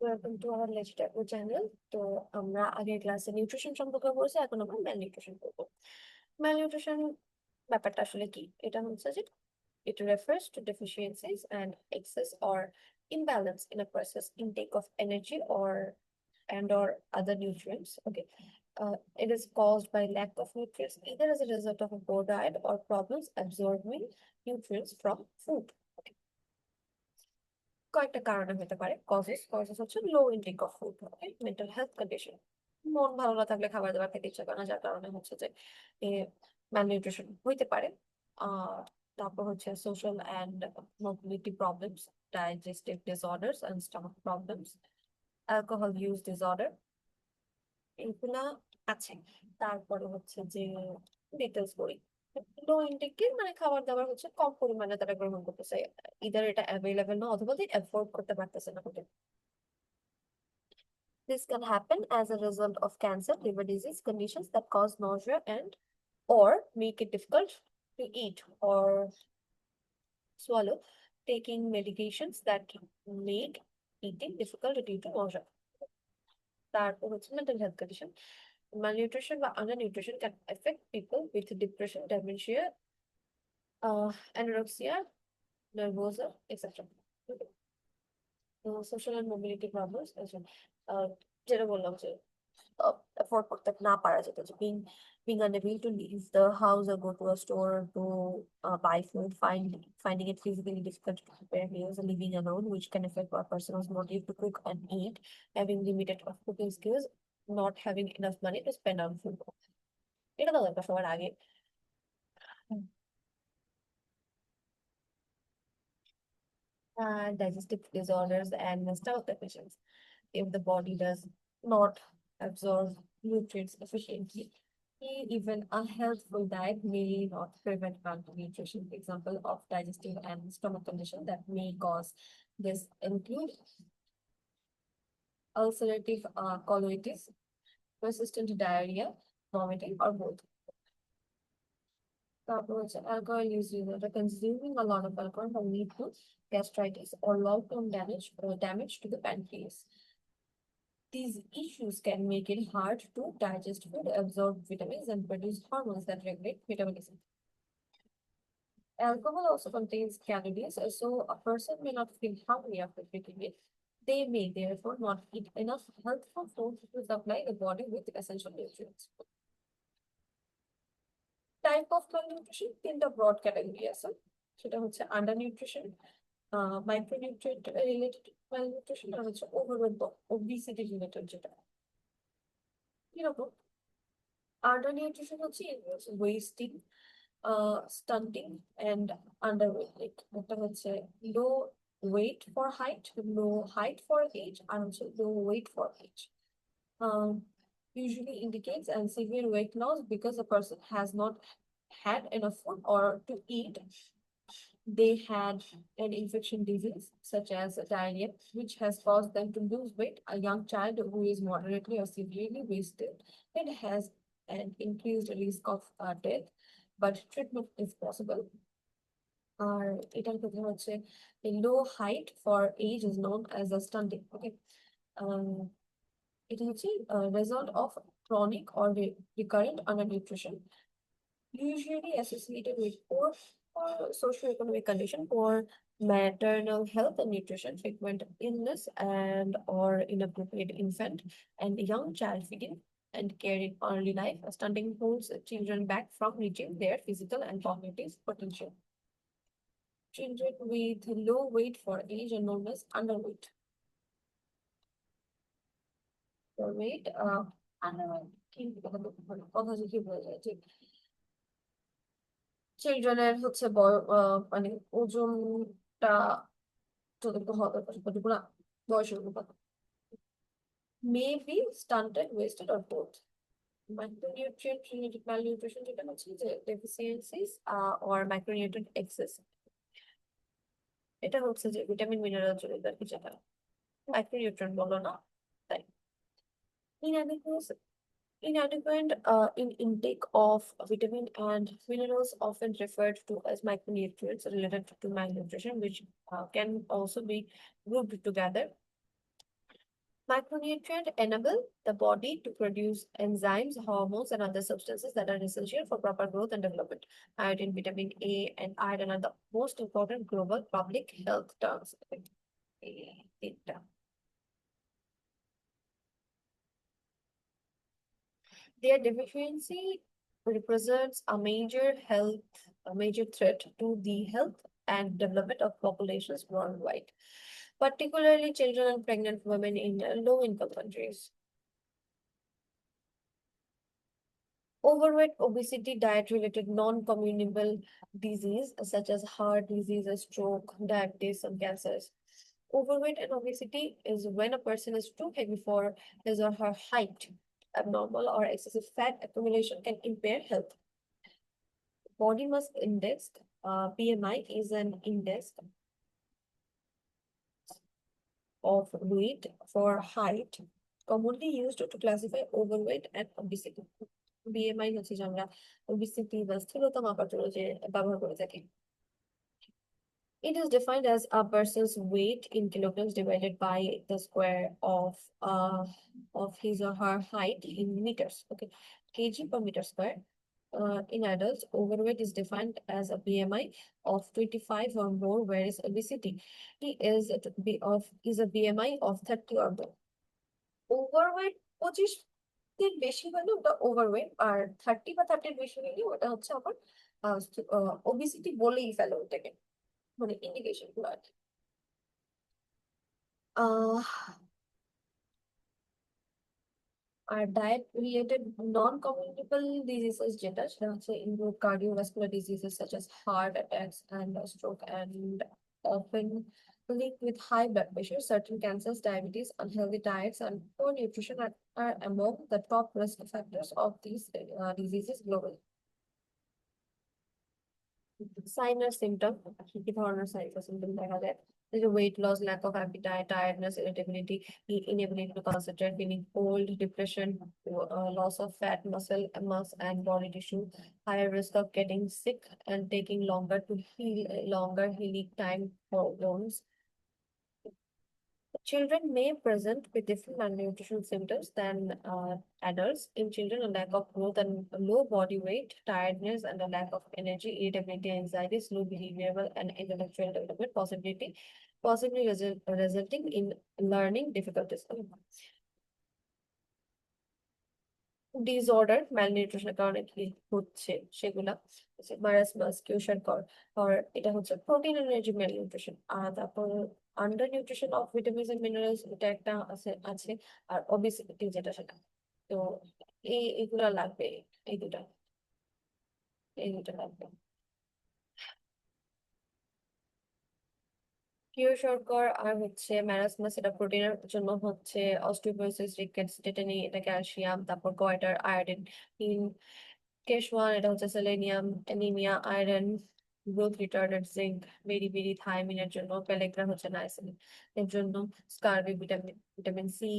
Welcome to our legitable channel. তো আমরা আগের ক্লাসে নিউট্রিশন সম্পর্কে বলছি, এখন আমরা ম্যালনিউট্রিশন করবো। ম্যালনিউট্রিশন ব্যাপারটা আসলে কি? এটা হচ্ছে যে it refers to deficiencies and excess or imbalance in a person's intake of energy or other nutrients. Okay. It is caused by lack of nutrients either as a result of a poor diet or problems absorbing nutrients from food. কয়েকটা কারণে হতে পারে। Causes হচ্ছে low intake of food, mental health condition, মন ভালো না থাকলে খাবার দাবার খেতে ইচ্ছা করে না, যার কারণে হচ্ছে যে ম্যালনিউট্রিশন হইতে পারে। আহ তারপর হচ্ছে social and mobility problems, digestive disorders and stomach problems, alcohol use disorder, এগুলা আছে। তারপরে হচ্ছে যে ডিটেলস বই, লো ইনটেক মানে খাবার দাবার হচ্ছে কম পরিমাণে তারা গ্রহণ করতেছে, ইদার এটা অ্যাভেলেবেল না অথবা অ্যাফোর্ড করতে পারতেছে না। This can happen as a result of cancer, liver disease, conditions that cause nausea and or make it difficult to eat or swallow, taking medications that make eating difficult due to nausea. তারপর হচ্ছে mental health condition. Malnutrition বা undernutrition can affect people with depression, dementia, anorexia, nervosa, etc. Social and mobility problems as well. যেটা বললাম যে afford করতে না পারা যেত, যে being unable to leave the house or go to a store to buy food, finding it physically difficult to prepare meals, and living alone, which can affect a person's motive to cook and eat, having limited of cooking skills, not having enough money to spend on food. এটা তো একটা সবার আগে। Digestive disorders and stomach deficiency. If the body does not absorb nutrients efficiently, even a healthful diet may not prevent malnutrition. Example of digestive and stomach condition that may cause this include ulcerative colitis, persistent diarrhea, vomiting, or both. Alcohol use disorder. Consuming a lot of alcohol can lead to gastritis or long-term damage to the pancreas. These issues can make it hard to digest food, absorb vitamins, and produce hormones that regulate metabolism. Alcohol also contains calories, so a person may not feel hungry after drinking it. They may therefore not eat enough healthful food to supply the body with essential nutrients. Type of malnutrition, তিনটা broad category আছে। সেটা হচ্ছে under nutrition, micronutrient related malnutrition, আর হচ্ছে overweight বা obesity related. যেটা কিরকম? Under nutrition হচ্ছে wasting, স্টান্টিং and underweight. Like একটা হচ্ছে লো weight for height, low height for age, আর হচ্ছে low weight for age. Um, Usually indicates and severe weight loss because the person has not had enough food or to eat. They had an infection disease such as diarrhea, which has caused them to lose weight. A young child who is moderately or severely wasted, it has an increased risk of death, but treatment is possible. আর এটার কথা হচ্ছে low height for age is known as a stunting. Okay, এটা হচ্ছে result of chronic or recurrent undernutrition, usually associated with poor socioeconomic condition, poor maternal health and nutrition, frequent illness and or inappropriate infant and young child feeding and care in early life. Stunting holds children back from reaching their physical and cognitive potential. Children with low weight for age are known as underweight. For weight, underweight কথা যে কি বলা যায়, ঠিক চিলড্রেনের হচ্ছে মানে ওজনটা যতটুকু হবে ততটুকু না, বয়সের অনুপাত। May be stunted, wasted or both. Micronutrient related malnutrition যেটা হচ্ছে যে deficiencies or micronutrient excess, এটা হচ্ছে যে ভিটামিন মিনারেল জড়িত আর কি, যেটা মাইক্রোনিউট্রিয়েন্ট বলো না তাই। Inadequate in intake of vitamin and minerals, often referred to as micronutrients related to malnutrition, which can also be grouped together. Macronutrient enable the body to produce enzymes, hormones, and other substances that are essential for proper growth and development. Iodine, vitamin A, and iron are the most important global public health terms. Their deficiency represents a major threat to the health and development of populations worldwide, particularly children and pregnant women in low-income countries. Overweight, obesity, diet-related non-communicable disease such as heart disease, stroke, diabetes, and cancers. Overweight and obesity is when a person is too heavy for his or her height. Abnormal or excessive fat accumulation can impair health. Body mass index, BMI, is an index of weight for height, commonly used to classify overweight and obesity. BMI হচ্ছে যে আমরা obesity বা স্থূলতা মাপার জন্য যে ব্যবহার করে থাকি। It is defined as a person's weight in kilograms divided by the square of his or her height in meters. Okay, kg per meter square. In adults, overweight is defined as a BMI of 25 or more, whereas obesity is a BMI of 30 or more. Overweight 25 এর বেশি হলে ওটা overweight, আর 30 বা 30 এর বেশি হলে ওটা হচ্ছে আবার ওবিসিটি বলেই ফেলে ওটাকে, মানে ইন্ডিকেশন গুলো আর কি। আর diet related non communicable diseases যেটা, সেটা হচ্ছে include cardiovascular diseases such as heart attacks and stroke and often linked with high blood pressure. Certain cancers, diabetes, unhealthy diets, and poor nutrition are among the top risk factors of these diseases globally. Sign or symptom, কি ধরনের signs or symptom দেখা যায়? There's a weight loss, lack of appetite, tiredness, irritability, inability to concentrate, feeling cold, depression, loss of fat, muscle mass, and body tissue, higher risk of getting sick, and taking longer healing time for wounds. Children may present with different malnutrition symptoms than adults. In children, a lack of growth and low body weight, tiredness, and a lack of energy, irritability, anxiety, slow behavioral and intellectual development, possibly resulting in learning difficulties. Disorder ম্যালনিউট্রিশনের কারণে কি হচ্ছে সেগুলা মারাসমাস, কিউসারকর, আর এটা হচ্ছে protein energy malnutrition. আর তারপর under nutrition of vitamins and minerals, এটা একটা আছে। আর ওবেসিটি যেটা, সেটা তো এগুলা লাগবে, এই দুটা এই দুটা লাগবে। কিউসারকর আর হচ্ছে ম্যারাসমাস, এটা প্রোটিনের জন্য হচ্ছে অস্টিওপোরোসিস, রিকেটস, টেটানি, এটা ক্যালসিয়াম, তারপর গয়টার, আয়োডিন, কেশওয়ান, এটা হচ্ছে selenium, anaemia, iron, growth retarded, zinc, beri থায়ামিনের জন্য, পেলেগ্রা হচ্ছে নাইসিন এর জন্য, scurvy, vitamin C,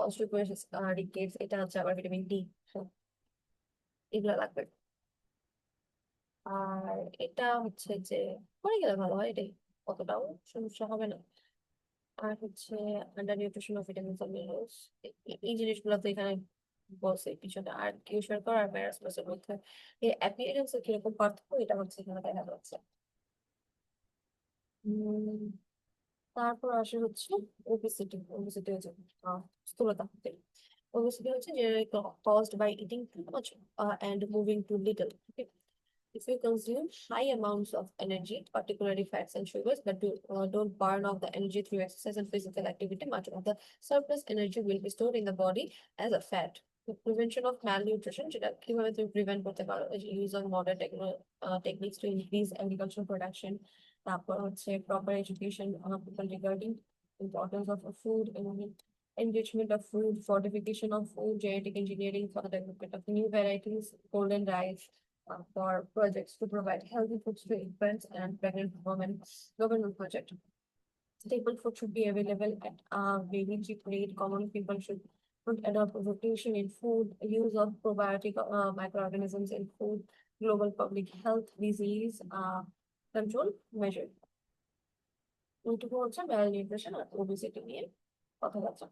osteoporosis, rickets, এটা হচ্ছে আবার ভিটামিন ডি। এগুলো লাগবে। আর এটা হচ্ছে যে পরে গেলে ভালো হয়, এটাই অতটাও সমস্যা হবে না। আর হচ্ছে under nutrition of vitamins and minerals, এই জিনিসগুলো তো এখানে বলছে পিছনে। আর কিউসারকর আর ম্যারাসমাসের মধ্যে এই অ্যাপিয়ারেন্স এর কিরকম পার্থক্য, এটা হচ্ছে এখানে দেখা যাচ্ছে। তারপর আসে হচ্ছে ওবেসিটি। ওবেসিটি হচ্ছে স্থূলতা। Obesity হচ্ছে generally caused by eating too much and moving too little. Okay? If you consume high amounts of energy, particularly fats and sugars, but don't burn off the energy through exercise and physical activity, much of the surplus energy will be stored in the body as a fat. The prevention of malnutrition, যেটা কিভাবে তুমি prevent করতে পারো, use of modern techniques to increase agricultural production, তারপর হচ্ছে proper education people regarding importance of food, enrichment of food, fortification of food, genetic engineering for the development of new varieties, golden rice, for projects to provide healthy foods to infants and pregnant women. Government project. Staple food should be available at a very cheap rate. Common people should adopt rotation in food, use of probiotic microorganisms in food, global public health disease control measure. এইটুকু হচ্ছে malnutrition আর obesity নিয়ে কথাবার্তা।